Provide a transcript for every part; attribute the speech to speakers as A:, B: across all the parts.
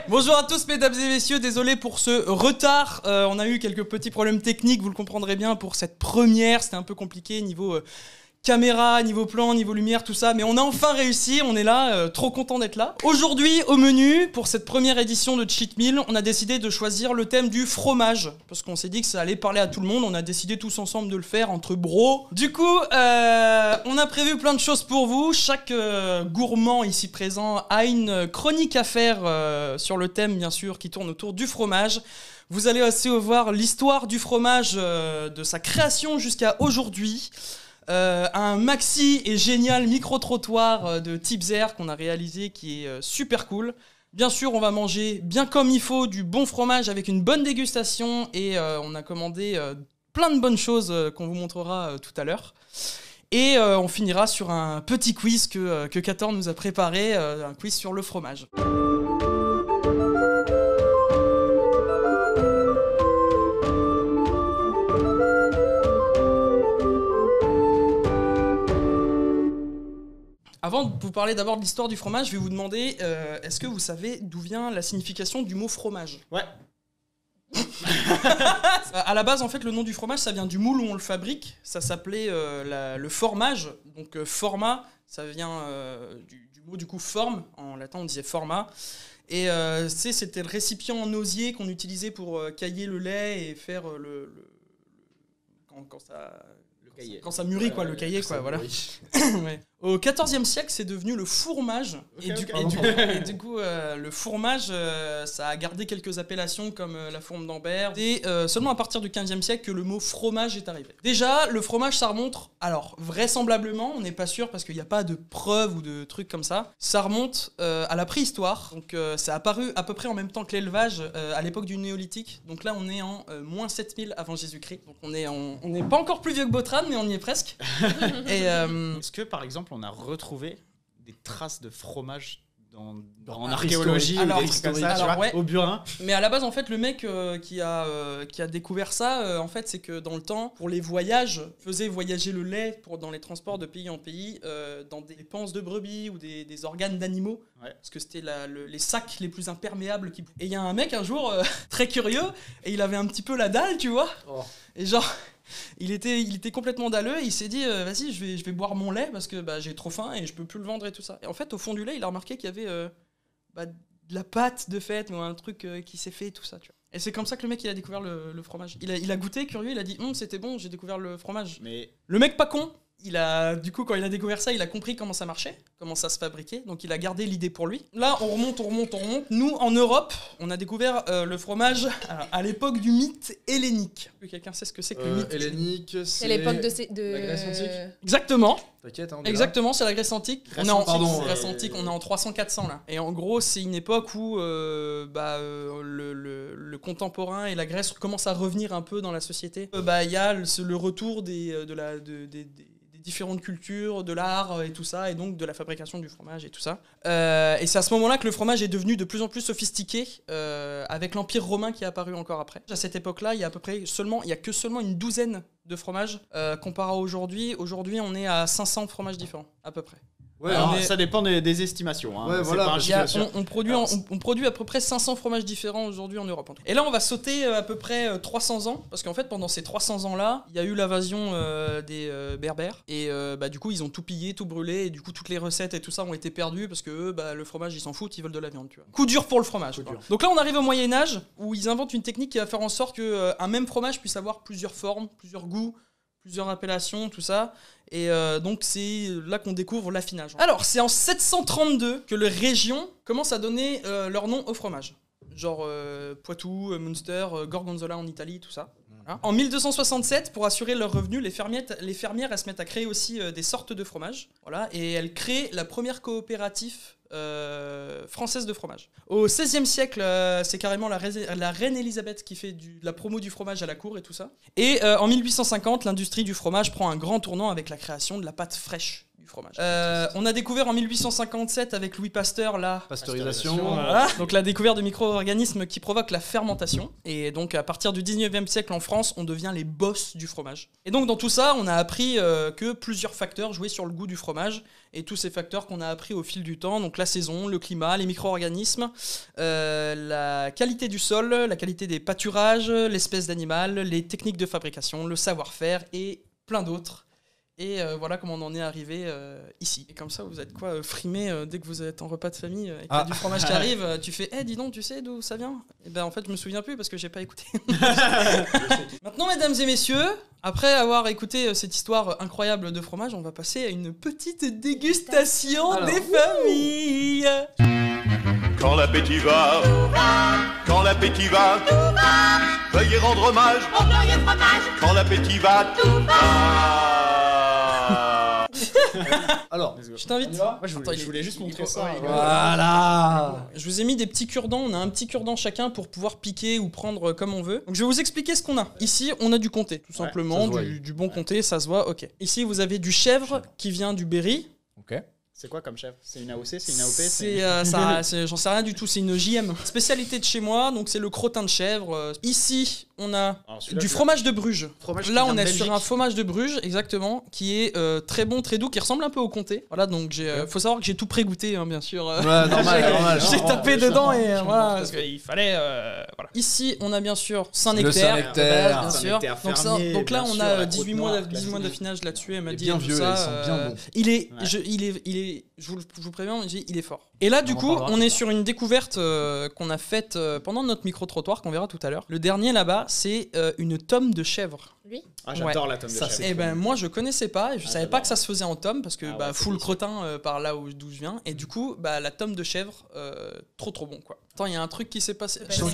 A: Bonjour à tous mesdames et messieurs, désolé pour ce retard, on a eu quelques petits problèmes techniques, vous le comprendrez bien pour cette première, c'était un peu compliqué niveau caméra, niveau plan, niveau lumière, tout ça, mais on a enfin réussi, on est là, trop content d'être là. Aujourd'hui, au menu, pour cette première édition de Cheat Meal, on a décidé de choisir le thème du fromage, parce qu'on s'est dit que ça allait parler à tout le monde, on a décidé tous ensemble de le faire entre bros. Du coup, on a prévu plein de choses pour vous, chaque gourmand ici présent a une chronique à faire sur le thème, bien sûr, qui tourne autour du fromage. Vous allez aussi voir l'histoire du fromage, de sa création jusqu'à aujourd'hui. Un maxi et génial micro-trottoir de Tipzer qu'on a réalisé qui est super cool. Bien sûr, on va manger bien comme il faut du bon fromage avec une bonne dégustation et on a commandé plein de bonnes choses qu'on vous montrera tout à l'heure. Et on finira sur un petit quiz que Kator nous a préparé, un quiz sur le fromage. Avant de vous parler d'abord de l'histoire du fromage, je vais vous demander, est-ce que vous savez d'où vient la signification du mot fromage ?
B: Ouais.
A: À la base, en fait, le nom du fromage, ça vient du moule où on le fabrique. Ça s'appelait le formage. Donc, format, ça vient du mot du coup forme. En latin, on disait forma. Et c'était le récipient en osier qu'on utilisait pour cailler le lait et faire quand ça mûrit, quoi, le cahier, quoi, voilà. Ouais. Au XIVe siècle, c'est devenu le fourmage. Et du coup, le fourmage, ça a gardé quelques appellations comme la fourme d'Ambert. C'est seulement à partir du XVe siècle que le mot fromage est arrivé. Déjà, le fromage, ça remonte, alors vraisemblablement, on n'est pas sûr parce qu'il n'y a pas de preuves ou de trucs comme ça, ça remonte à la préhistoire. Donc, ça a apparu à peu près en même temps que l'élevage à l'époque du néolithique. Donc là, on est en moins 7000 avant Jésus-Christ. Donc, on n'est pas encore plus vieux que Botran, mais on y est presque. Et,
B: est-ce que, par exemple, on a retrouvé des traces de fromage en archéologie ou des trucs comme ça, tu vois,
A: ouais.
B: Au Burin.
A: Mais à la base, en fait, le mec qui a découvert ça, en fait, c'est que dans le temps, pour les voyages, faisait voyager le lait dans les transports de pays en pays, dans des panses de brebis ou des organes d'animaux, ouais. Parce que c'était les sacs les plus imperméables. Et il y a un mec, un jour, très curieux, et il avait un petit peu la dalle, tu vois, et genre... Il était complètement dalleux et il s'est dit vas-y je vais boire mon lait parce que j'ai trop faim et je peux plus le vendre et tout ça. Et en fait au fond du lait il a remarqué qu'il y avait de la pâte de fête ou un truc qui s'est fait et tout ça, tu vois. Et c'est comme ça que le mec il a découvert le fromage. Il a goûté curieux, il a dit c'était bon, j'ai découvert le fromage. Mais le mec pas con, du coup quand il a découvert ça il a compris comment ça marchait, comment ça se fabriquait, donc il a gardé l'idée pour lui. Là on remonte. Nous en Europe on a découvert le fromage à l'époque du mythe hellénique. Quelqu'un sait ce que c'est que le mythe
C: hellénique?
D: C'est l'époque de
C: la Grèce antique.
A: Exactement.
C: T'inquiète, hein,
A: exactement, c'est la Grèce antique. On est en 300-400 là. Et en gros, c'est une époque où le contemporain et la Grèce commencent à revenir un peu dans la société. Il y a le retour des différentes cultures, de l'art et tout ça, et donc de la fabrication du fromage et tout ça. Et c'est à ce moment-là que le fromage est devenu de plus en plus sophistiqué, avec l'Empire romain qui est apparu encore après. À cette époque-là, il y a que seulement une douzaine de fromages comparé à aujourd'hui. Aujourd'hui, on est à 500 fromages différents, à peu près.
B: Ouais, ça dépend des estimations. Hein.
C: Ouais, voilà,
A: on produit à peu près 500 fromages différents aujourd'hui en Europe. Et là, on va sauter à peu près 300 ans, parce qu'en fait, pendant ces 300 ans-là, il y a eu l'invasion des Berbères. Et du coup, ils ont tout pillé, tout brûlé, et du coup, toutes les recettes et tout ça ont été perdues, parce que eux, le fromage, ils s'en foutent, ils veulent de la viande. Tu vois. Coup dur pour le fromage. Donc là, on arrive au Moyen-Âge, où ils inventent une technique qui va faire en sorte qu'un même fromage puisse avoir plusieurs formes, plusieurs goûts, plusieurs appellations, tout ça. Et donc c'est là qu'on découvre l'affinage. Alors c'est en 732 que les régions commencent à donner leur nom au fromage. Genre Poitou, Munster, Gorgonzola en Italie, tout ça. Voilà. En 1267, pour assurer leurs revenus, les fermières elles se mettent à créer aussi des sortes de fromage. Voilà, et elles créent la première coopérative française de fromage. Au XVIe siècle, c'est carrément la reine Elisabeth qui fait de la promo du fromage à la cour et tout ça. Et en 1850, l'industrie du fromage prend un grand tournant avec la création de la pâte fraîche du fromage. On a découvert en 1857 avec Louis Pasteur la
C: pasteurisation.
A: Voilà. Donc la découverte de micro-organismes qui provoquent la fermentation. Et donc à partir du 19e siècle en France, on devient les boss du fromage. Et donc dans tout ça, on a appris que plusieurs facteurs jouaient sur le goût du fromage. Et tous ces facteurs qu'on a appris au fil du temps, donc la saison, le climat, les micro-organismes, la qualité du sol, la qualité des pâturages, l'espèce d'animal, les techniques de fabrication, le savoir-faire et plein d'autres. Et voilà comment on en est arrivé ici. Et comme ça, vous êtes quoi, frimé dès que vous êtes en repas de famille et qu'il y a du fromage qui arrive, tu fais « dis donc, tu sais d'où ça vient ?» Et ben en fait, je me souviens plus parce que j'ai pas écouté. Maintenant, mesdames et messieurs, après avoir écouté cette histoire incroyable de fromage, on va passer à une petite dégustation des familles.
D: Quand l'appétit va, quand l'appétit va, veuillez rendre hommage, quand l'appétit va,
C: Alors,
A: je t'invite.
B: Moi, je voulais juste montrer ça.
C: Voilà.
A: Je vous ai mis des petits cure-dents. On a un petit cure-dent chacun pour pouvoir piquer ou prendre comme on veut. Donc je vais vous expliquer ce qu'on a. Ici, on a du comté, tout simplement, du bon comté, ça se voit. Ok. Ici, vous avez du chèvre qui vient du Berry.
C: Ok.
B: C'est quoi comme chef? C'est une AOC? C'est une AOP?
A: J'en sais rien du tout. C'est une JM. Spécialité de chez moi. Donc c'est le crottin de chèvre. Ici, on a du fromage de Bruges. Là, on est sur un fromage de Bruges, exactement, qui est très bon, très doux, qui ressemble un peu au comté. Voilà, donc faut savoir que j'ai tout pré-goûté, hein, bien sûr.
C: Ouais, normal.
A: J'ai tapé dedans et voilà, parce qu'il fallait. Voilà. Ici, on a bien sûr Saint-Nectaire, bien sûr. Donc là, on a 18 mois d'affinage là-dessus. Elle m'a dit
C: bien
A: tout
C: vieux,
A: ça.
C: ils sont bien bons.
A: Je vous préviens, il est fort. Et là, du coup, on est sur une découverte qu'on a faite pendant notre micro-trottoir, qu'on verra tout à l'heure. Le dernier là-bas, c'est une tome de chèvre.
E: Oui.
B: Ah, j'adore la tome de chèvre.
A: Et ben moi, je connaissais pas, et je savais pas que ça se faisait en tome, parce que full crottin par là d'où je viens. Et du coup, la tome de chèvre, trop bon quoi. Attends, il y a un truc qui s'est passé.
B: Il a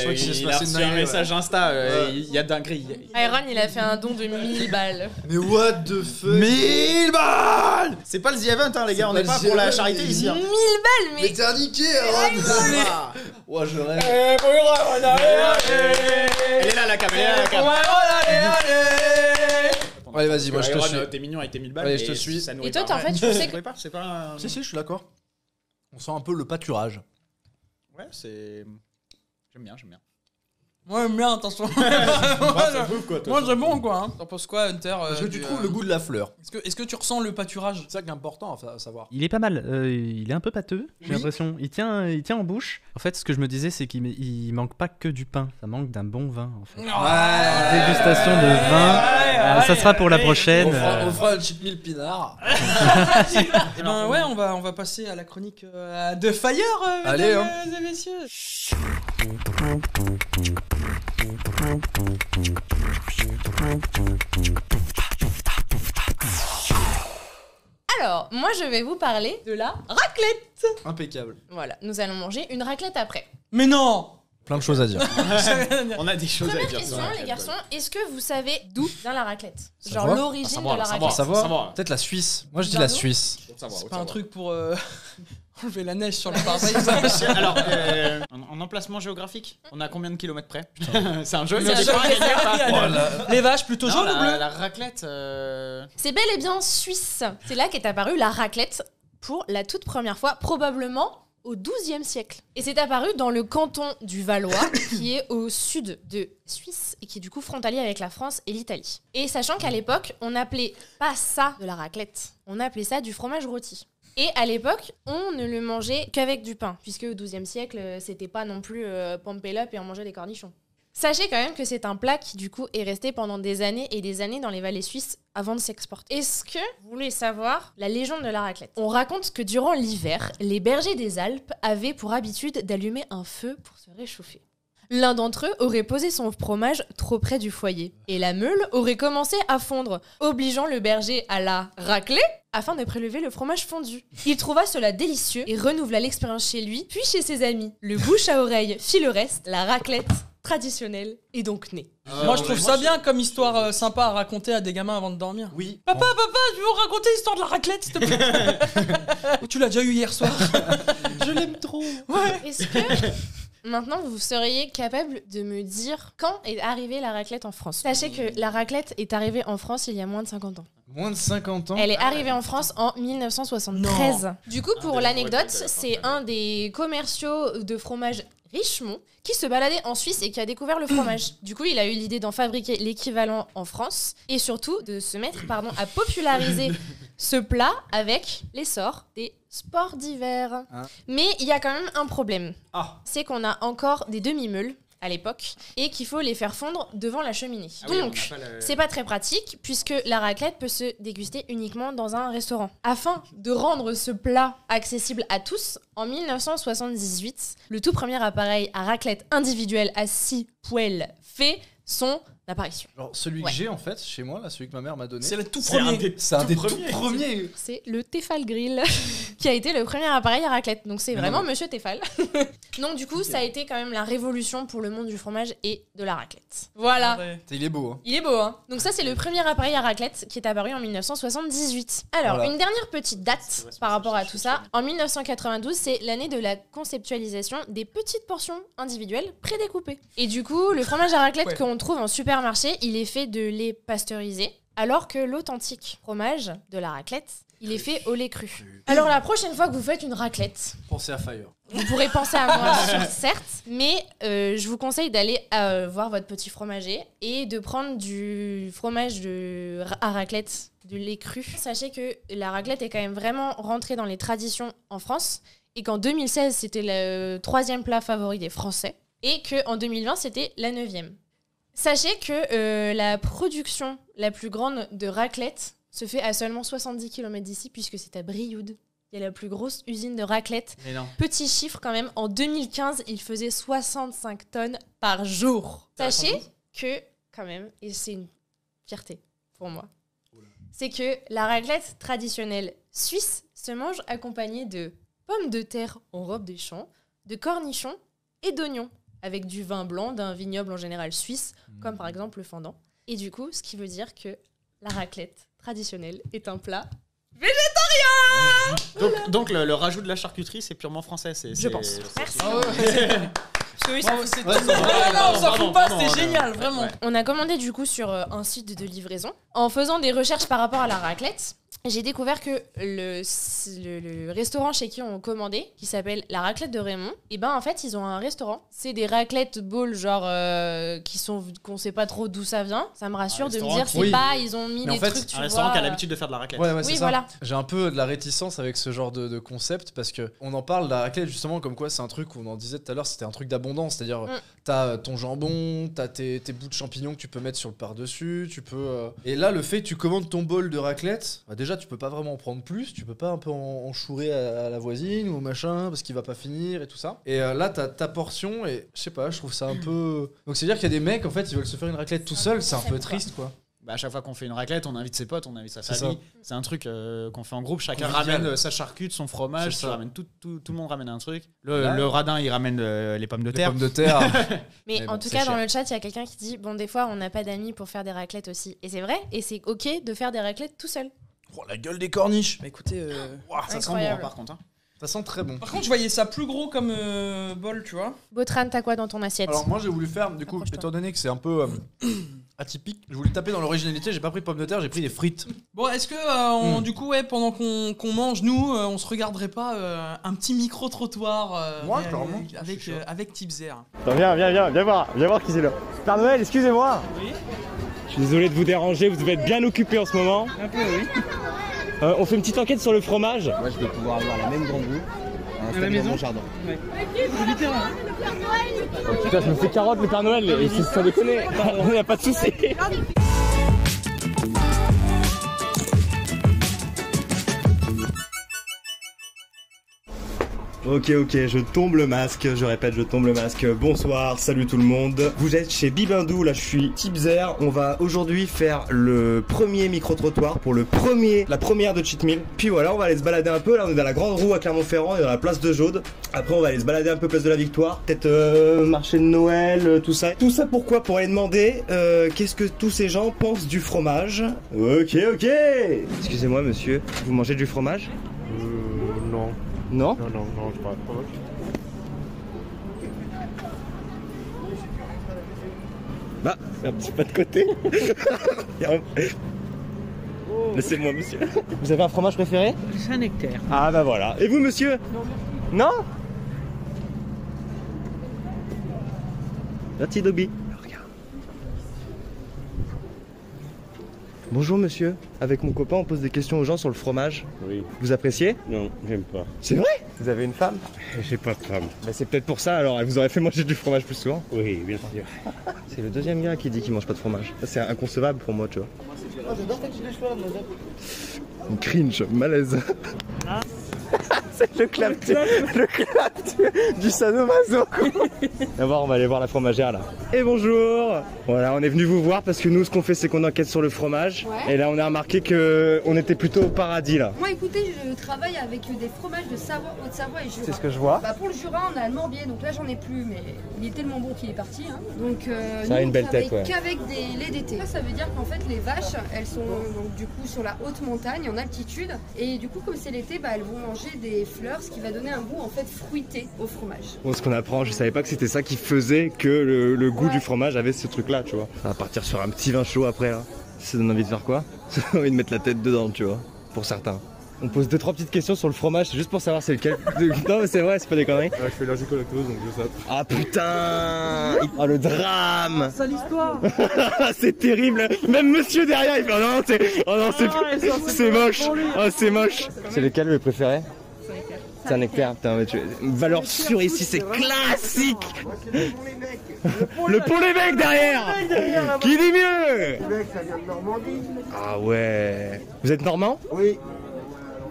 B: reçu un message Insta, il y a dinguerie.
E: Iron, il a fait un don de 1000 balles.
C: Mais what the fuck? 1000 balles!
B: C'est pas le The Event, hein, les gars, on n'est pas pour la charité ici.
E: 1000 balles,
C: Mais t'es indiqué, Aaron! Ouais, je rêve.
B: Elle est là, la cam,
C: Allez, vas-y, moi je te suis.
B: T'es mignon avec tes 1000 balles.
C: Allez, je te suis.
E: Et toi, en fait, je sais que.
B: C'est pas.
C: Si, je suis d'accord. On sent un peu le pâturage.
B: Ouais, c'est. J'aime bien.
A: Ouais, bien, attention. Moi, c'est bon, quoi. T'en penses quoi, Hunter?
C: Est-ce que tu trouves le goût de la fleur?
A: Est-ce que tu ressens le pâturage?
C: C'est ça qui est important à savoir.
F: Il est pas mal. Il est un peu pâteux, j'ai l'impression. Il tient en bouche. En fait, ce que je me disais, c'est qu'il manque pas que du pain. Ça manque d'un bon vin, en fait. Dégustation de vin. Ça sera pour la prochaine.
C: On fera un chip meal pinard.
A: Et ben ouais, on va passer à la chronique de Fire,
C: allez,
A: mesdames et messieurs.
E: Alors, moi, je vais vous parler de la raclette.
C: Impeccable.
E: Voilà, nous allons manger une raclette après.
A: Mais non!
C: Plein de choses à dire.
B: On a des choses à
E: Première
B: dire.
E: question, les garçons, est-ce que vous savez d'où vient la raclette? Genre
C: Savoie.
E: l'origine de la raclette.
C: Savoir. Peut-être la Suisse. Moi je dis la Suisse.
A: C'est pas un truc pour enlever la neige sur le pare-brise.
B: Alors, en emplacement géographique, on a combien de kilomètres près? C'est un jeu.
A: Les vaches plutôt jaunes ou bleues?
B: La raclette.
E: C'est bel et bien suisse. C'est là qu'est apparue la raclette pour la toute première fois, probablement au XIIe siècle. Et c'est apparu dans le canton du Valois, qui est au sud de Suisse et qui est du coup frontalier avec la France et l'Italie. Et sachant qu'à l'époque, on n'appelait pas ça de la raclette, on appelait ça du fromage rôti. Et à l'époque, on ne le mangeait qu'avec du pain, puisque au XIIe siècle, c'était pas non plus pump it up et on mangeait des cornichons. Sachez quand même que c'est un plat qui du coup est resté pendant des années et des années dans les vallées suisses avant de s'exporter. Est-ce que vous voulez savoir la légende de la raclette? On raconte que durant l'hiver, les bergers des Alpes avaient pour habitude d'allumer un feu pour se réchauffer. L'un d'entre eux aurait posé son fromage trop près du foyer et la meule aurait commencé à fondre, obligeant le berger à la racler afin de prélever le fromage fondu. Il trouva cela délicieux et renouvela l'expérience chez lui, puis chez ses amis. Le bouche à oreille fit le reste, la raclette traditionnelle est donc née.
A: Moi je trouve ça bien comme histoire sympa à raconter à des gamins avant de dormir.
C: Oui.
A: Papa, je vais vous raconter l'histoire de la raclette s'il te plaît. Tu l'as déjà eu hier soir.
C: Je l'aime trop.
E: Est-ce que Maintenant, vous seriez capable de me dire quand est arrivée la raclette en France. Sachez que la raclette est arrivée en France il y a moins de 50 ans.
C: Moins de 50 ans.
E: Elle est arrivée en France en 1973.
A: Non.
E: Du coup, pour l'anecdote, c'est un des commerciaux de fromage Richemont qui se baladait en Suisse et qui a découvert le fromage. Du coup, il a eu l'idée d'en fabriquer l'équivalent en France et surtout de se mettre à populariser ce plat avec l'essor des sports d'hiver. Mais il y a quand même un problème. C'est qu'on a encore des demi-meules à l'époque et qu'il faut les faire fondre devant la cheminée. Donc, c'est pas très pratique puisque la raclette peut se déguster uniquement dans un restaurant. Afin de rendre ce plat accessible à tous, en 1978, le tout premier appareil à raclette individuelle à 6 poêles fait son apparition.
C: Alors celui que j'ai en fait chez moi, là, celui que ma mère m'a donné.
A: C'est le tout premier.
C: C'est un des tout premiers.
E: C'est le Tefal Grill qui a été le premier appareil à raclette. Donc c'est vraiment Monsieur Tefal. Donc du coup, ça a été quand même la révolution pour le monde du fromage et de la raclette. Voilà.
C: Il est beau. Hein.
E: Il est beau, hein. Donc ça, c'est le premier appareil à raclette qui est apparu en 1978. Alors, une dernière petite date par rapport à tout ça. En 1992, c'est l'année de la conceptualisation des petites portions individuelles prédécoupées. Et du coup, le fromage à raclette qu'on trouve en supermarché, il est fait de lait pasteurisé, alors que l'authentique fromage de la raclette, il est fait au lait cru. Alors la prochaine fois que vous faites une raclette,
C: pensez à Fire.
E: Vous pourrez penser à moi, certes, mais je vous conseille d'aller voir votre petit fromager et de prendre du fromage à raclette, du lait cru. Sachez que la raclette est quand même vraiment rentrée dans les traditions en France et qu'en 2016, c'était le 3e plat favori des Français et qu'en 2020, c'était la 9e. Sachez que la production la plus grande de raclette se fait à seulement 70 km d'ici, puisque c'est à Brioude. Il y a la plus grosse usine de raclette. Petit chiffre quand même, en 2015, il faisait 65 tonnes par jour. Sachez que, quand même, et c'est une fierté pour moi, c'est que la raclette traditionnelle suisse se mange accompagnée de pommes de terre en robe des champs, de cornichons et d'oignons, avec du vin blanc d'un vignoble en général suisse, comme par exemple le fendant. Et du coup, ce qui veut dire que la raclette traditionnelle est un plat végétarien.
B: Donc le rajout de la charcuterie, c'est purement français.
E: Je pense. Merci.
A: On s'en fout pas, c'était génial, vraiment.
E: On a commandé du coup sur un site de livraison. En faisant des recherches par rapport à la raclette, j'ai découvert que le restaurant chez qui on commandé, qui s'appelle La Raclette de Raymond, et ben en fait ils ont un restaurant. C'est des raclettes bowls genre qu'on sait pas trop d'où ça vient. Ça me rassure de me dire c'est pas ils ont mis des trucs.
B: Un restaurant qui a l'habitude de faire de la raclette.
C: Ouais,
E: oui,
C: c'est ça.
E: voilà.
C: J'ai un peu de la réticence avec ce genre de concept parce que on en parle de la raclette justement comme quoi c'est un truc, on en disait tout à l'heure, c'était un truc d'abondance, c'est-à-dire t'as ton jambon, t'as tes bouts de champignons que tu peux mettre sur le par-dessus, tu peux. Et là le fait que tu commandes ton bol de raclette, bah déjà tu peux pas vraiment en prendre plus, tu peux pas un peu en chourer à la voisine ou machin parce qu'il va pas finir et tout ça. Et là t'as ta portion et je sais pas, je trouve ça un peu. Donc c'est à dire qu'il y a des mecs en fait ils veulent se faire une raclette tout seuls, c'est un peu triste quoi.
B: Bah à chaque fois qu'on fait une raclette, on invite ses potes, on invite sa famille. C'est un truc qu'on fait en groupe. Chacun ramène sa charcute, son fromage. Tout le monde ramène un truc. Le radin, il ramène les pommes de terre.
C: Les pommes de terre.
E: Mais en tout cas, dans le chat, il y a quelqu'un qui dit bon, des fois, on n'a pas d'amis pour faire des raclettes aussi. Et c'est vrai. Et c'est ok de faire des raclettes tout seul.
C: Oh, la gueule des corniches.
A: Bah écoutez,
B: ça sent bon par contre.
C: Ça sent très bon.
A: Par contre, je voyais ça plus gros comme bol, tu vois.
E: Botran, t'as quoi dans ton assiette?
C: Alors moi, j'ai voulu faire, du coup, étant donné que c'est un peu atypique, je voulais taper dans l'originalité. J'ai pas pris de pommes de terre, j'ai pris des frites.
A: Bon, est-ce que du coup, pendant qu'on mange, nous, on se regarderait pas un petit micro-trottoir avec Tipzer?
G: Viens voir qui c'est là. Père Noël, excusez-moi.
A: Oui.
G: Je suis désolé de vous déranger, vous devez être bien occupé en ce moment.
A: Un peu, oui.
G: On fait une petite enquête sur le fromage. Moi, je vais pouvoir avoir la même grande roue
A: à la maison
G: dans mon jardin.
A: Ouais.
G: Putain, je me fais carotte le Père Noël, et ça déconne. Il n'y a pas de souci. Ok, je tombe le masque, je répète, je tombe le masque. Bonsoir, salut tout le monde. Vous êtes chez Bibindou, là je suis Tipzer. On va aujourd'hui faire le premier micro-trottoir pour la première de Cheat Meal. Puis voilà, on va aller se balader un peu. Là on est dans la Grande Roue à Clermont-Ferrand et dans la place de Jaude. Après on va aller se balader un peu place de la Victoire. Peut-être marché de Noël, tout ça. Tout ça pourquoi? Pour aller demander qu'est-ce que tous ces gens pensent du fromage. Ok. Excusez-moi monsieur, vous mangez du fromage?
H: Non.
G: Non,
H: je parle pas.
G: Ah, un petit pas de côté. Laissez-moi, monsieur. Vous avez un fromage préféré?
H: Saint-Nectaire.
G: Ah bah voilà. Et vous, monsieur? Non. Merci, Dobby. Regarde. Bonjour, monsieur. Avec mon copain, on pose des questions aux gens sur le fromage.
I: Oui.
G: Vous appréciez?
I: Non, j'aime pas.
G: C'est vrai? Vous avez une femme?
I: J'ai pas de femme.
G: Bah c'est peut-être pour ça, alors elle vous aurait fait manger du fromage plus souvent.
I: Oui, bien sûr.
G: C'est le deuxième gars qui dit qu'il mange pas de fromage. Ça, c'est inconcevable pour moi, tu vois. Une cringe, malaise. C'est le clap du sadomaso. D'abord, on va aller voir la fromagère là. Et bonjour. Voilà, on est venu vous voir parce que nous, ce qu'on fait, c'est qu'on enquête sur le fromage.
J: Ouais.
G: Et là, on a remarqué que on était plutôt au paradis là.
J: Moi, écoutez, je travaille avec des fromages de Savoie, Haute-Savoie et Jura.
G: C'est ce que je vois.
J: Bah, pour le Jura, on a le Morbier, donc là, j'en ai plus, mais il est tellement bon qu'il est parti. Hein. Donc,
G: Ça a une belle tête, ouais.
J: qu'avec des laits d'été. Ça veut dire qu'en fait, les vaches, elles sont donc du coup sur la haute montagne, en altitude, et du coup, comme c'est l'été, bah, elles vont manger des fleurs, ce qui va donner un goût en fait fruité au fromage.
G: Bon, ce qu'on apprend, je savais pas que c'était ça qui faisait que le goût du fromage avait ce truc là, tu vois. On va partir sur un petit vin chaud après là. Ça donne envie de faire quoi? Ça donne envie de mettre la tête dedans, tu vois, pour certains. On pose 2-3 petites questions sur le fromage, c'est juste pour savoir c'est lequel. Non mais c'est vrai, c'est pas des conneries.
I: Ouais, je suis allergique au lactose, donc je sais.
G: Ah putain. Oh le drame.
H: Sale histoire.
G: C'est terrible. Même monsieur derrière il fait oh non c'est moche. Oh c'est moche. C'est lequel le préféré? C'est un nectar. Putain, mais valeur sûre ici, c'est classique. Le Pont-l'Évêque derrière. Qui dit mieux?
K: Ça vient de Normandie.
G: Ah ouais. Vous êtes normand?
K: Oui.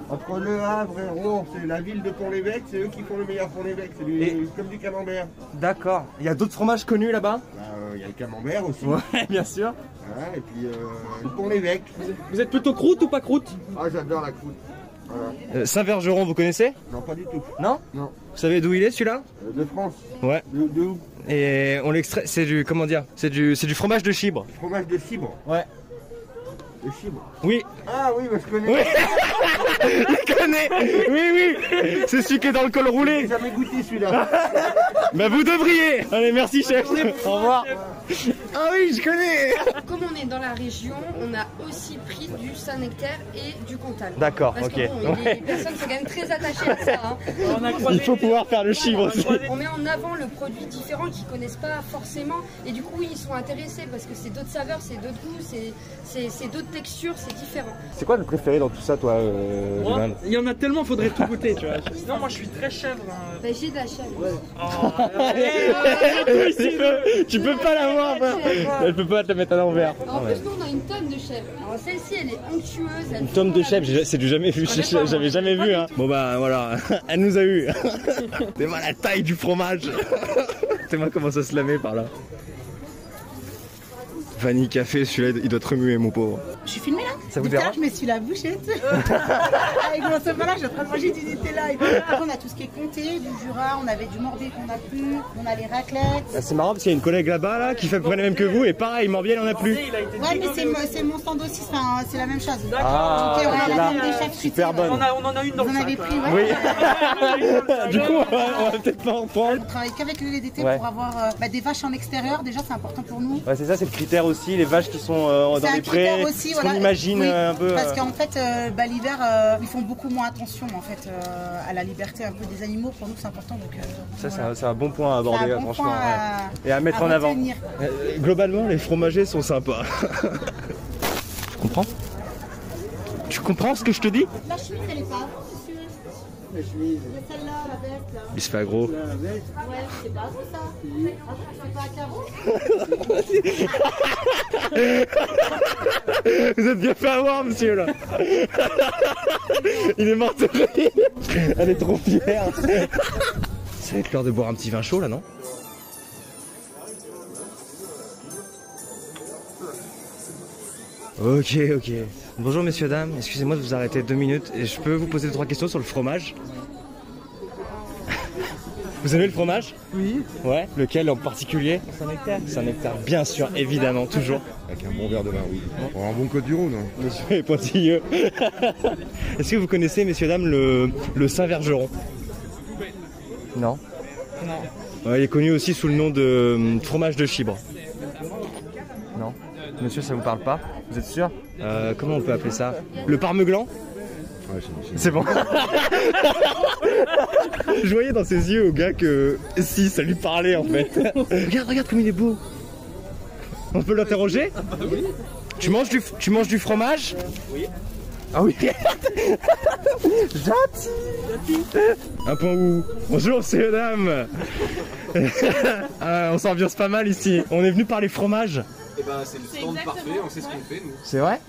K: Entre Le Havre et Rouen, c'est la ville de Pont-l'Évêque, c'est eux qui font le meilleur Pont-l'Évêque, c'est comme du camembert.
G: D'accord. Il y a d'autres fromages connus là-bas?
K: Il y a le camembert aussi.
G: Ouais, bien sûr.
K: Voilà, et puis le Pont-l'Évêque.
A: Vous êtes plutôt croûte ou pas croûte?
K: Ah, j'adore la croûte. Voilà.
G: Saint-Vergeron, vous connaissez?
K: Non, pas du tout.
G: Non?
K: Non.
G: Vous savez d'où il est celui-là?
K: De France.
G: Ouais.
K: De où?
G: Et on l'extrait, c'est du, comment dire? C'est du fromage de Chibre.
K: Fromage de Cibre.
G: Ouais.
K: De Cibre.
G: Oui.
K: Ah oui, bah, je connais.
G: Oui. Je connais. Oui. C'est celui qui est dans le col roulé.
K: J'ai jamais goûté celui-là.
G: Bah vous devriez. Allez, merci chef. Au revoir. Ah oui, je connais.
J: Comme on est dans la région, on a aussi pris du Saint-Nectaire et du Cantal.
G: D'accord,
J: Parce
G: ok.
J: que bon, les personnes sont quand même très attachées à ça. Hein.
G: Il faut pouvoir faire le chibre aussi.
J: On met en avant le produit différent qu'ils connaissent pas forcément et du coup oui, ils sont intéressés parce que c'est d'autres saveurs, c'est d'autres goûts, c'est d'autres textures, c'est différent.
G: C'est quoi le préféré dans tout ça, toi, Dylan?
A: Il y en a tellement, faudrait tout goûter, tu vois. Sinon, moi, je suis très chèvre. Hein.
J: Bah, j'ai de la chèvre.
G: Tu peux pas l'avoir, elle peut pas te la mettre à l'envers.
J: En plus, nous, on a une tonne de chèvre. Alors, celle-ci, elle est onctueuse.
G: Une tome de chèvre, c'est du jamais vu, j'avais jamais vu. Hein. Bon bah voilà, elle nous a eu. C'est moi la taille du fromage. C'est moi comment ça se lamait par là. Vanille Café, celui-là il doit te remuer mon pauvre.
H: Je suis filmée là.
G: Ça vous
H: Putain,
G: dérange?
H: je me suis la bouchette. Avec mon sopalin, je suis en train de manger du Nutella. Et voilà. Après, on a tout ce qui est comté, du Jura, on avait du Morbier qu'on a plus, on a les raclettes.
G: Ah, c'est marrant parce qu'il y a une collègue là-bas là, qui fait à peu près la même que vous et pareil, Morbier il en a plus.
H: Ouais, mais c'est mon stand aussi, c'est la même chose.
G: Ah,
H: Donc, on a
G: là,
H: la même des chefs
G: super bonne.
A: On en a une dans
H: Vous
A: le
H: en
A: sac.
H: avez pris,
G: Oui.
H: ouais.
G: Du coup, on va peut-être pas en prendre.
H: On travaille qu'avec le lait d'été
G: Ouais.
H: pour avoir des vaches en extérieur. Déjà, c'est important pour nous.
G: Ouais, c'est ça, c'est le critère aussi, les vaches qui sont dans
H: C'est un
G: les prés,
H: critère aussi,
G: ce qu'on
H: voilà.
G: imagine
H: Oui,
G: un peu.
H: Parce qu'en fait, l'hiver, ils font beaucoup moins attention en fait à la liberté un peu des animaux. Pour nous, c'est important. Donc,
G: Ça,
H: voilà.
G: c'est un bon point à aborder,
H: C'est un bon
G: franchement.
H: point
G: Ouais. Et à mettre en avant.
H: retenir.
G: Globalement, les fromagers sont sympas. Tu comprends? Tu comprends ce que je te dis?
H: La chemise, elle est pas.
K: La chemise.
H: Celle-là, la veste. Là.
G: Il se fait aggro.
K: La veste.
H: Ouais, c'est pas vous ça. C'est pas un carreau.
G: Vous êtes bien fait avoir, monsieur, là. Il est mort de rire. Elle est trop fière. Ça va être l'heure de boire un petit vin chaud, là, non? Ok. Bonjour, messieurs, dames. Excusez-moi de vous arrêter 2 minutes. Et je peux vous poser 2-3 questions sur le fromage? Vous aimez le fromage?
H: Oui.
G: Ouais. Lequel en particulier?
H: Saint-Nectaire.
G: Saint-Nectaire, bien sûr, évidemment, toujours.
I: Avec un bon verre de vin, oui. Pour un bon Côte du Rhône. Hein.
G: Monsieur est pointilleux. Est-ce que vous connaissez, messieurs, dames, le Saint-Vergeron? Non. Ouais, il est connu aussi sous le nom de fromage de Chibre. Monsieur, ça vous parle pas? Vous êtes sûr? Comment on peut appeler ça? Le parmeglan?
I: Ouais,
G: c'est bon. Je voyais dans ses yeux au gars que si, ça lui parlait en fait. Regarde comme il est beau. On peut l'interroger?
L: Oui.
G: Tu manges du fromage?
L: Oui.
G: Ah oui. Gentil. Un point où? Bonjour, c'est madame. On s'ambiance pas mal ici. On est venu parler fromage.
L: Et ben c'est le stand parfait, on sait ce qu'on fait nous.
G: C'est vrai?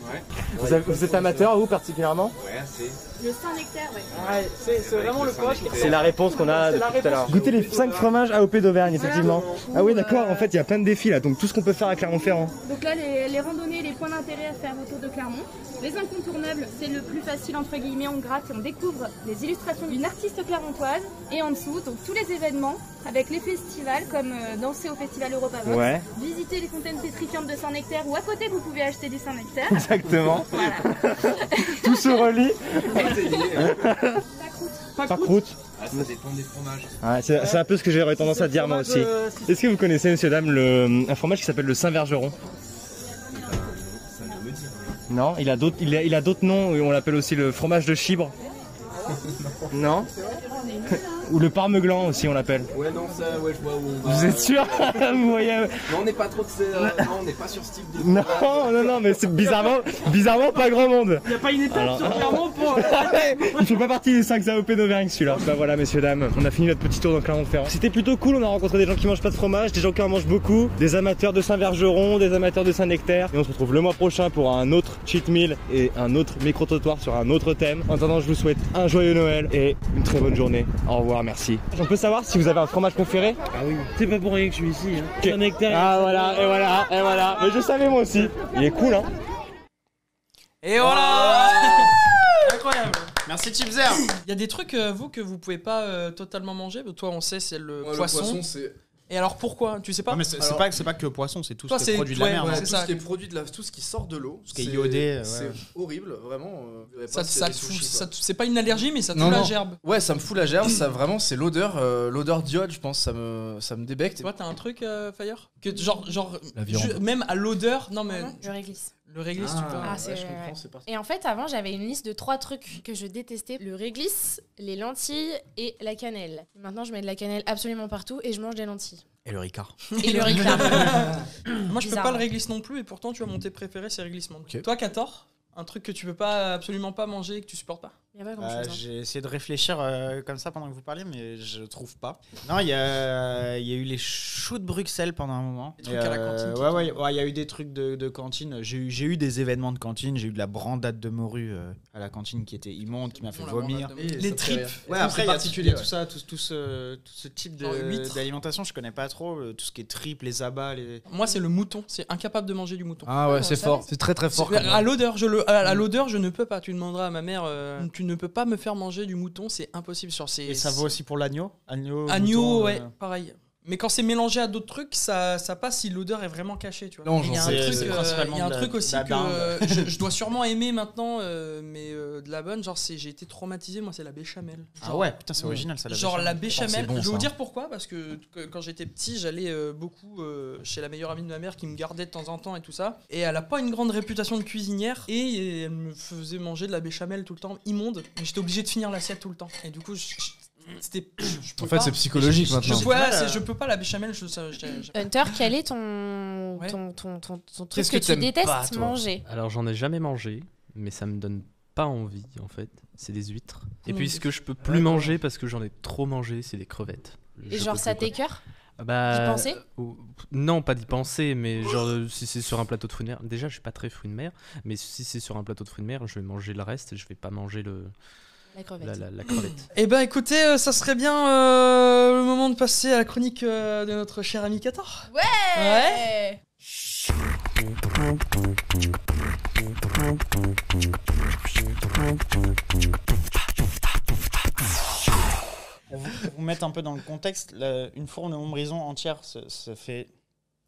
L: Ouais.
G: Vous êtes amateur, vous particulièrement?
L: Ouais, assez.
E: Le Saint-Nectaire, ouais.
A: Ouais, c'est vraiment le poche.
G: C'est la réponse qu'on a depuis tout à l'heure. Goûtez les 5 fromages AOP d'Auvergne, effectivement. Ah oui, d'accord, en fait, il y a plein de défis là, donc tout ce qu'on peut faire à Clermont-Ferrand.
M: Donc là, les randonnées, les points d'intérêt à faire autour de Clermont. Les incontournables, c'est le plus facile, entre guillemets, on gratte et on découvre les illustrations d'une artiste clermontoise. Et en dessous, donc tous les événements, avec les festivals, comme danser au festival Europa Vox,
G: Ouais.
M: visiter les fontaines pétrifiantes de Saint-Nectaire, ou à côté, vous pouvez acheter du Saint-Nectaire.
G: Exactement.
M: Voilà.
G: Tout se relie.
M: Pas
G: Pas croûte.
L: Ah, ça dépend des fromages.
G: Ouais, c'est un peu ce que j'aurais tendance à dire moi aussi. Est-ce que vous connaissez, messieurs, dames, un fromage qui s'appelle le Saint-Vergeron?
L: Ça ne me dit rien.
G: Non, il a d'autres noms, on l'appelle aussi le fromage de Chibre. Non. Ou le parmeglan aussi, on l'appelle.
L: Ouais, non, ça, ouais, je vois où on va.
G: Vous êtes sûr? Vous voyez?
L: Non, on n'est pas trop de non, on n'est pas sur ce type de.
G: Non, mais c'est bizarrement pas grand monde.
A: Il n'y a pas une étape sur Clermont pour.
G: Il fait pas partie des 5 AOP d'Auvergne celui-là. Bah voilà, messieurs, dames, on a fini notre petit tour dans Clermont-Ferrand. C'était plutôt cool, on a rencontré des gens qui mangent pas de fromage, des gens qui en mangent beaucoup, des amateurs de Saint-Vergeron, des amateurs de Saint-Nectaire. Et on se retrouve le mois prochain pour un autre cheat meal et un autre micro-trottoir sur un autre thème. En attendant, je vous souhaite un joyeux Noël et une très bonne journée. Au revoir, merci. On peut savoir si vous avez un fromage préféré?
N: Ah oui, c'est pas pour rien que je suis ici. Hein. Saint-Nectaire.
G: Ah voilà. Mais je savais moi aussi. Il est cool, hein.
A: Et voilà. Incroyable.
B: Merci Chipzer.
A: Il y a des trucs, vous, que vous pouvez pas totalement manger. Toi, on sait, c'est le poisson.
C: Le poisson, c'est...
A: Et alors pourquoi? Tu sais pas?
B: Non, mais c'est pas que poisson, c'est tout
A: Toi,
B: ce qui est produit de la mer.
A: ouais,
B: hein.
A: c'est
C: Tout
A: ça.
C: ce qui est produit de tout ce qui sort de l'eau.
B: Ce qui est iodé.
C: C'est horrible, vraiment.
A: Ça te fout, c'est pas une allergie, mais ça te
C: Non,
A: fout la
C: non.
A: gerbe.
C: Ouais, ça me fout la gerbe, ça vraiment, c'est l'odeur d'iode, je pense, ça me débecte.
A: Toi, t'as un truc, Fire? Que genre
C: La viande.
A: même à l'odeur, non mais
E: Le réglisse.
A: le réglisse, tu peux.
E: Ah, c'est
C: je
E: ouais.
C: comprends, c'est parti.
E: Et en fait, avant, j'avais une liste de 3 trucs que je détestais. Le réglisse, les lentilles et la cannelle. Maintenant, je mets de la cannelle absolument partout et je mange des lentilles.
B: Et le Ricard.
E: Et le ricard.
A: Moi, je peux
E: Bizarre.
A: pas le réglisse non plus, et pourtant, tu vois, mon thé préféré, c'est réglissement.
C: Ok.
A: Toi, Kator, un truc que tu peux pas absolument pas manger et que tu supportes pas?
E: Il y a pas grand-chose. hein.
B: J'ai essayé de réfléchir comme ça pendant que vous parliez, mais je trouve pas. Non, il y a eu les choux de Bruxelles pendant un moment.
A: Des trucs à la cantine qui
B: Ouais, il y a eu des trucs de cantine. J'ai eu des événements de cantine. J'ai eu de la brandade de morue à la cantine qui était immonde, qui m'a fait
A: La
B: vomir.
A: brandade de morue.
C: Et
A: Les
C: ça te fait
A: tripes.
C: rire.
B: Ouais, après, il y a
C: particulier,
B: tout ça, tout ce type
A: Genre huîtres.
B: d'alimentation, je connais pas trop. Tout ce qui est tripes, les abats, les.
A: Moi, c'est le mouton. C'est incapable de manger du mouton.
C: Ah ouais, c'est
E: ça
C: fort,
E: va.
C: c'est très très fort.
A: À l'odeur, à l'odeur, je ne peux pas. Tu demanderas à ma mère. Tu ne peux pas me faire manger du mouton, c'est impossible.
B: Et ça vaut aussi pour l'agneau. Agneau,
A: Agneau,
B: mouton,
A: ouais, pareil. Mais quand c'est mélangé à d'autres trucs, ça passe si l'odeur est vraiment cachée, tu vois.
C: Non,
A: Et il y a un
C: j'en sais,
A: truc,
C: c'est
B: principalement
A: il y a un
B: de la-
A: truc aussi
B: de la
A: que
B: dinde.
A: je dois sûrement aimer maintenant, mais de la bonne. Genre, j'ai été traumatisé, moi, c'est la béchamel.
B: Ah ouais, putain, c'est original ça.
A: Genre la béchamel,
B: c'est bon,
A: je vais
B: ça,
A: vous
B: hein.
A: dire pourquoi, parce que quand j'étais petit, j'allais beaucoup chez la meilleure amie de ma mère qui me gardait de temps en temps et tout ça. Et elle a pas une grande réputation de cuisinière et elle me faisait manger de la béchamel tout le temps, immonde. Mais j'étais obligé de finir l'assiette tout le temps. Et du coup, c'était.
C: En fait, c'est psychologique maintenant.
A: Je peux pas la béchamel.
E: Hunter, quel est ton truc
C: Qu'est-ce
E: que
C: que
E: tu
C: t'aimes
E: détestes
C: pas, toi
E: manger?
F: Alors j'en ai jamais mangé, mais ça me donne pas envie en fait. C'est des huîtres. Et puis ce que je peux plus manger parce que j'en ai trop mangé, c'est des crevettes.
E: Et
F: Je
E: genre,
F: peux
E: ça
F: plus, quoi.
E: t'écoeure?
F: Bah,
E: D'y penser
F: non, pas d'y penser, mais genre si c'est sur un plateau de fruits de mer. Déjà, je suis pas très fruits de mer, mais si c'est sur un plateau de fruits de mer, je vais manger le reste et je vais pas manger
E: La crevette.
F: la crevette.
A: Eh ben écoutez, ça serait bien le moment de passer à la chronique de notre cher ami Kator.
E: Ouais.
B: Pour vous mettre un peu dans le contexte, une fourme de Montbrison entière se fait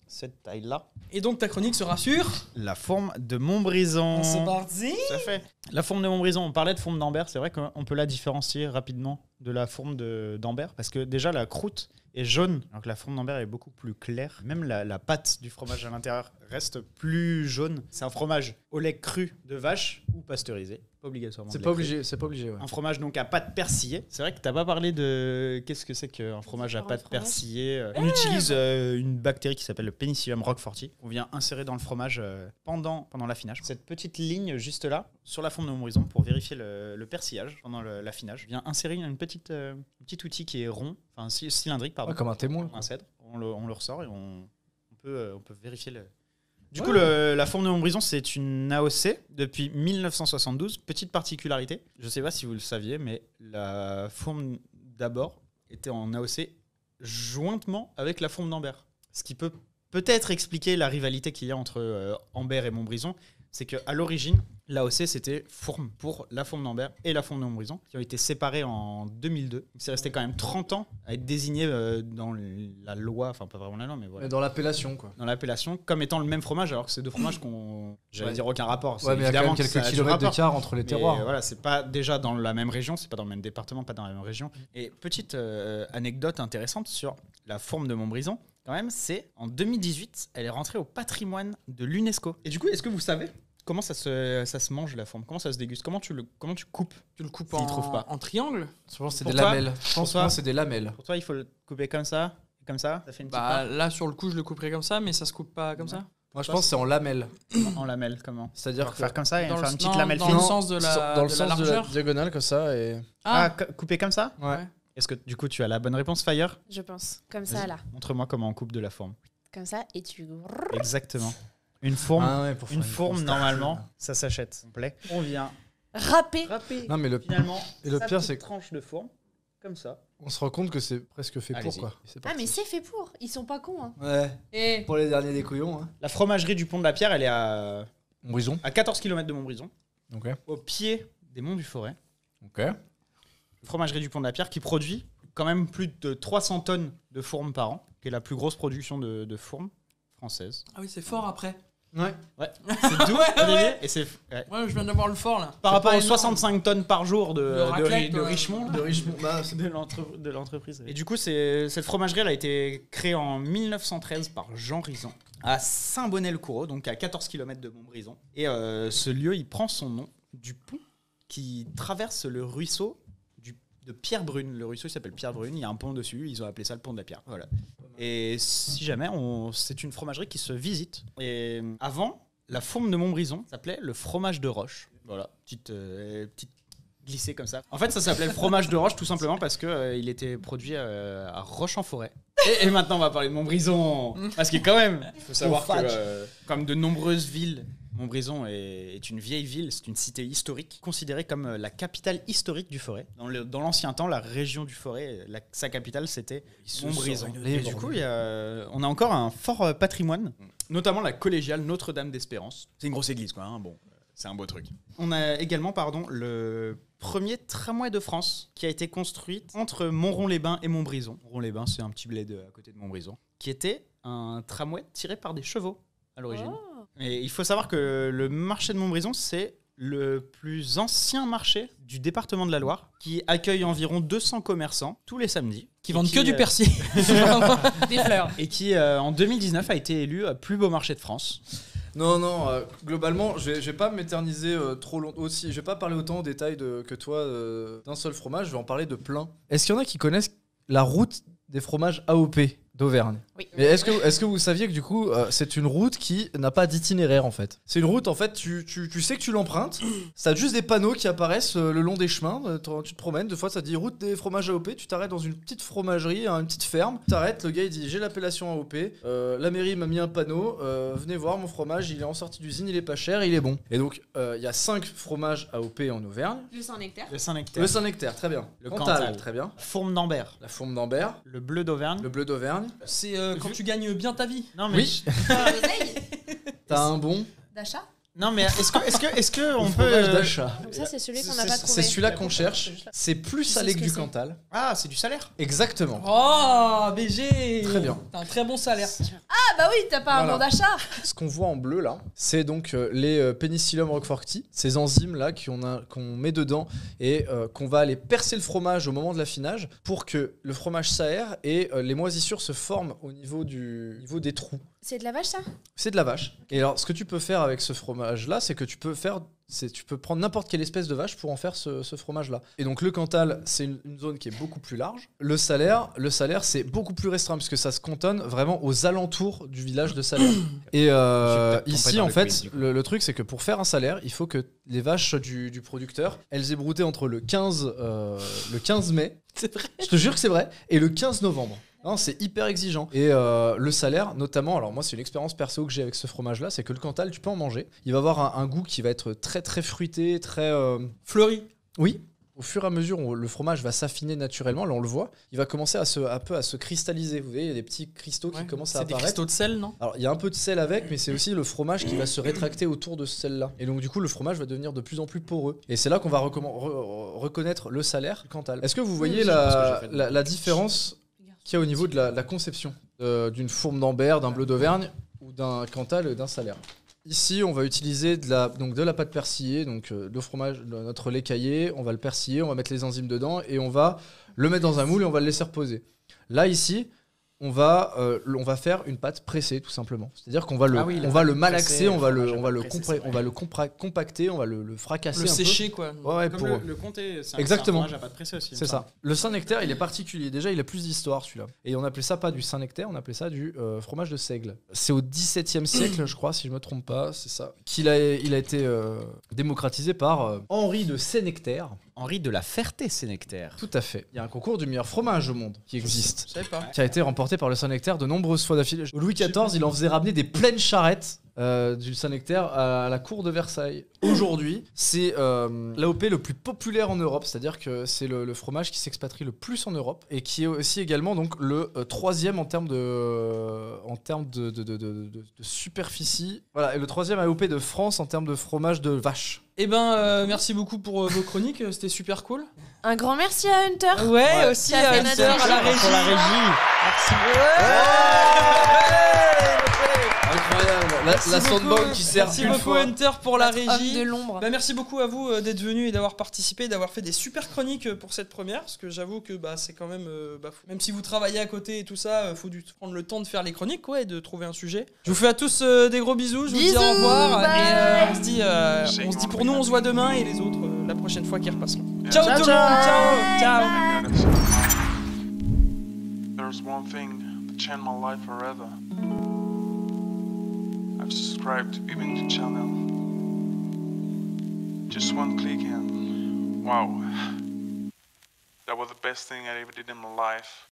B: cette taille-là.
A: Et donc ta chronique sera sur
B: La fourme de Montbrison.
A: C'est parti.
B: Tout à fait. La fourme de Montbrison, on parlait de fourme d'Ambert, c'est vrai qu'on peut la différencier rapidement de la fourme d'Ambert, parce que déjà la croûte est jaune, alors que la fourme d'Ambert est beaucoup plus claire. Même la pâte du fromage à l'intérieur reste plus jaune. C'est un fromage au lait cru de vache ou pasteurisé. Pas obligatoirement.
C: C'est pas obligé, ouais.
B: Un fromage donc à pâte persillée. C'est vrai que t'as pas parlé de qu'est-ce que c'est qu'un fromage à pâte persillée. On utilise une bactérie qui s'appelle le Penicillium roqueforti. On vient insérer dans le fromage pendant l'affinage. Cette petite ligne juste là, sur la forme de Montbrison, pour vérifier le persillage pendant l'affinage, vient insérer un petit outil qui est rond, enfin cylindrique, pardon.
C: Comme un témoin.
B: Un cèdre. On le ressort et on peut vérifier le... Du coup, la forme de Montbrison, c'est une AOC depuis 1972. Petite particularité, je ne sais pas si vous le saviez, mais la forme d'abord était en AOC jointement avec la forme d'Ambert. Ce qui peut peut-être expliquer la rivalité qu'il y a entre Ambert et Montbrison. C'est qu'à l'origine, l'AOC, c'était fourme pour la forme d'Ambert et la forme de Montbrison, qui ont été séparés en 2002. C'est resté quand même 30 ans à être désigné dans la loi, enfin pas vraiment la loi, mais voilà.
C: Dans l'appellation, quoi.
B: Dans l'appellation, comme étant le même fromage, alors que c'est deux fromages qu'on... J'allais dire aucun rapport.
C: Ouais, mais il y a quand même quelques kilomètres d'écart entre les terroirs.
B: Mais voilà, c'est pas déjà dans la même région, c'est pas dans le même département, pas dans la même région. Et petite anecdote intéressante sur la forme de Montbrison, quand même, c'est en 2018, elle est rentrée au patrimoine de l'UNESCO. Et du coup, est-ce que vous savez comment ça se mange la forme? Comment ça se déguste? Comment tu coupes?
A: Tu le coupes
B: en
A: triangle?
C: Je pense que c'est des lamelles. C'est des lamelles.
B: Pour toi, il faut le couper comme ça, ça fait une petite
A: là, sur le coup, je le couperai comme ça, mais ça se coupe pas comme ça.
C: Moi, je pense que c'est en lamelles.
B: En lamelles, comment?
C: C'est-à-dire
B: faire comme ça et faire une petite
A: lamelle
B: fine.
A: Dans le sens de la largeur.
C: Diagonale, comme ça. Et...
B: couper comme ça?
C: Ouais.
B: Est-ce que du coup, tu as la bonne réponse, Fire?
E: Je pense. Comme ça, là.
B: Montre-moi comment on coupe de la forme.
E: Comme ça, et tu...
B: Exactement. Une fourme,
C: une
B: fourme normalement, ça s'achète complet. On vient
E: râper.
C: Non, mais
B: finalement,
C: et le pire, c'est
B: que tranche de fourme comme ça.
C: On se rend compte que c'est presque fait pour, quoi.
E: Mais c'est fait pour. Ils sont pas cons, hein.
C: Ouais. Pour les derniers des couillons. Hein.
B: La fromagerie du Pont de la Pierre, elle est à
C: Montbrison.
B: À 14 km de Montbrison.
C: Ok.
B: Au pied des Monts du Forêt.
C: Ok.
B: Fromagerie du Pont de la Pierre qui produit quand même plus de 300 tonnes de fourmes par an, qui est la plus grosse production de fourmes française.
A: Ah oui, c'est fort après.
C: Ouais.
B: C'est doux. Et c'est.
A: Ouais, je viens d'avoir le fort là.
B: Par rapport aux 65 tonnes par jour de Richemont.
C: De
B: l'entreprise. Et du coup, cette fromagerie, elle a été créée en 1913 par Jean Rizan à Saint-Bonnet-le-Coureau, donc à 14 km de Montbrison. Et ce lieu, il prend son nom du pont qui traverse le ruisseau de Pierre-Brune. Le ruisseau, il s'appelle Pierre-Brune. Il y a un pont dessus. Ils ont appelé ça le pont de la Pierre. Voilà. Et si jamais, c'est une fromagerie qui se visite. Et avant, la fourme de Montbrison s'appelait le fromage de Roche. Voilà, petite glissée comme ça. En fait, ça s'appelait le fromage de Roche tout simplement parce que il était produit à Roche-en-Forêt. Et maintenant, on va parler de Montbrison. Parce que quand même, il faut savoir que comme de nombreuses villes, Montbrison est une vieille ville, c'est une cité historique, considérée comme la capitale historique du Forêt. Dans l'ancien temps, la région du Forêt, sa capitale, c'était Montbrison. Et du coup, on a encore un fort patrimoine, notamment la collégiale Notre-Dame d'Espérance. C'est une grosse église, quoi. Bon, c'est un beau truc. On a également, le premier tramway de France qui a été construit entre Montron-les-Bains et Montbrison. Montron-les-Bains, c'est un petit bled à côté de Montbrison, qui était un tramway tiré par des chevaux à l'origine. Oh. Et il faut savoir que le marché de Montbrison, c'est le plus ancien marché du département de la Loire, qui accueille environ 200 commerçants tous les samedis.
A: Qui vendent que du persil.
E: Des fleurs.
B: Et qui, en 2019, a été élu plus beau marché de France.
C: Non, globalement, je vais pas m'éterniser trop longtemps aussi. Je vais pas parler autant en détail que toi d'un seul fromage, je vais en parler de plein. Est-ce qu'il y en a qui connaissent la route des fromages AOP d'Auvergne?
E: Oui.
C: Mais est-ce que vous saviez que du coup, c'est une route qui n'a pas d'itinéraire en fait? C'est une route en fait, tu sais que tu l'empruntes, ça a juste des panneaux qui apparaissent le long des chemins, tu te promènes, des fois ça dit route des fromages AOP, tu t'arrêtes dans une petite fromagerie, une petite ferme, tu t'arrêtes, le gars il dit j'ai l'appellation AOP, la mairie m'a mis un panneau, venez voir mon fromage, il est en sortie d'usine, il est pas cher, il est bon. Et donc il y a 5 fromages AOP en Auvergne.
E: Le Saint-Nectaire.
C: Le Saint-Nectaire, très bien.
B: Le Cantal,
C: très bien.
B: Fourme d'Ambert.
C: La fourme d'Ambert.
B: Le bleu d'Auvergne.
A: C'est quand tu gagnes bien ta vie.
B: Non mais
C: oui. T'as un bon
E: d'achat.
B: Non, mais est-ce que on
C: Fromage
B: peut.
C: d'achat.
E: Donc ça, c'est celui qu'on n'a pas trouvé.
C: C'est celui-là qu'on cherche. C'est plus
E: sais
C: salé
E: ce
C: que
E: que
C: du
E: c'est.
C: Cantal.
B: Ah, c'est du salaire.
C: Exactement.
A: Oh, BG.
C: Très bien.
A: T'as un très bon salaire.
E: Ah bah oui, t'as pas un
C: Voilà.
E: bon d'achat.
C: Ce qu'on voit en bleu là, c'est donc les Penicillium roqueforti, ces enzymes là qu'on met dedans et qu'on va aller percer le fromage au moment de l'affinage pour que le fromage s'aère et les moisissures se forment au niveau des trous.
E: C'est de la vache, ça?
C: C'est de la vache. Et alors, ce que tu peux faire avec ce fromage-là, c'est que tu peux prendre n'importe quelle espèce de vache pour en faire ce fromage-là. Et donc, le Cantal, c'est une zone qui est beaucoup plus large. Le Salaire, c'est beaucoup plus restreint puisque ça se cantonne vraiment aux alentours du village de Salaire. Et ici, en fait, le truc, c'est que pour faire un Salaire, il faut que les vaches du producteur, elles aient brouté entre le 15 mai.
A: C'est vrai.
C: Je te jure que c'est vrai. Et le 15 novembre. Non, c'est hyper exigeant. Et le salaire, notamment, alors moi c'est une expérience perso que j'ai avec ce fromage-là, c'est que le Cantal, tu peux en manger. Il va avoir un goût qui va être très très fruité, très
A: fleuri.
C: Oui. Au fur et à mesure où le fromage va s'affiner naturellement, là on le voit, il va commencer un peu à se cristalliser. Vous voyez, il y a des petits cristaux qui commencent à
A: C'est des
C: apparaître.
A: cristaux de sel, non?
C: Alors il y a un peu de sel avec, mais c'est aussi le fromage qui va se rétracter autour de ce sel-là. Et donc du coup, le fromage va devenir de plus en plus poreux. Et c'est là qu'on va reconnaître le salaire Cantal. Est-ce que vous voyez la différence qu'il y a au niveau de la conception d'une fourme d'Ambert, d'un bleu d'Auvergne ou d'un Cantal et d'un salaire? Ici, on va utiliser de la pâte persillée, donc le fromage, notre lait caillé, on va le persiller, on va mettre les enzymes dedans et on va le mettre dans un moule et on va le laisser reposer. Là, ici, on va faire une pâte pressée, tout simplement. C'est-à-dire qu'on va le malaxer, on va le compacter, on va le fracasser
A: Le
C: un
A: sécher,
C: peu.
A: quoi.
C: Ouais,
B: Comme
C: pour...
B: le comté, c'est un
C: Exactement.
B: fromage à pâte pressée aussi.
C: C'est ça. Le Saint-Nectaire, il est particulier. Déjà, il a plus d'histoire, celui-là. Et on appelait ça pas du Saint-Nectaire, on appelait ça du fromage de seigle. C'est au XVIIe siècle, je crois, si je me trompe pas, c'est ça, qu'il a été démocratisé par Henri de Sénectaire.
B: Henri de la Ferté-Sénectaire.
C: Tout à fait. Il y a un concours du meilleur fromage au monde qui existe.
A: Je savais pas.
C: Qui a été remporté par le Saint-Nectaire de nombreuses fois d'affilée. Louis XIV, il en faisait ramener des pleines charrettes du Saint-Nectaire à la cour de Versailles. Aujourd'hui, c'est l'AOP le plus populaire en Europe, c'est-à-dire que c'est le fromage qui s'expatrie le plus en Europe et qui est aussi également donc le troisième en termes de superficie. Voilà, et le troisième AOP de France en termes de fromage de vache.
A: Eh ben, merci beaucoup pour vos chroniques, c'était super cool.
E: Un grand merci à Hunter.
A: Ouais, aussi à Hunter, à la régie.
B: Pour la régie.
C: Incroyable. La soundboard qui sert
A: Merci
C: une
A: beaucoup
C: fois.
A: Hunter pour la
E: Notre
A: régie.
E: homme de l'ombre.
A: Bah, merci beaucoup à vous d'être venu et d'avoir participé, d'avoir fait des super chroniques pour cette première, parce que j'avoue que c'est quand même fou. Même si vous travaillez à côté et tout ça, faut prendre le temps de faire les chroniques, quoi, et de trouver un sujet. Je vous fais à tous des gros bisous, je vous dis au revoir et on se dit pour nous on se voit demain et les autres la prochaine fois qui repasseront. Ciao tout le monde, ciao.
O: There's one thing that changed my life forever. I've subscribed to even the channel. Just one click and wow. That was the best thing I ever did in my life.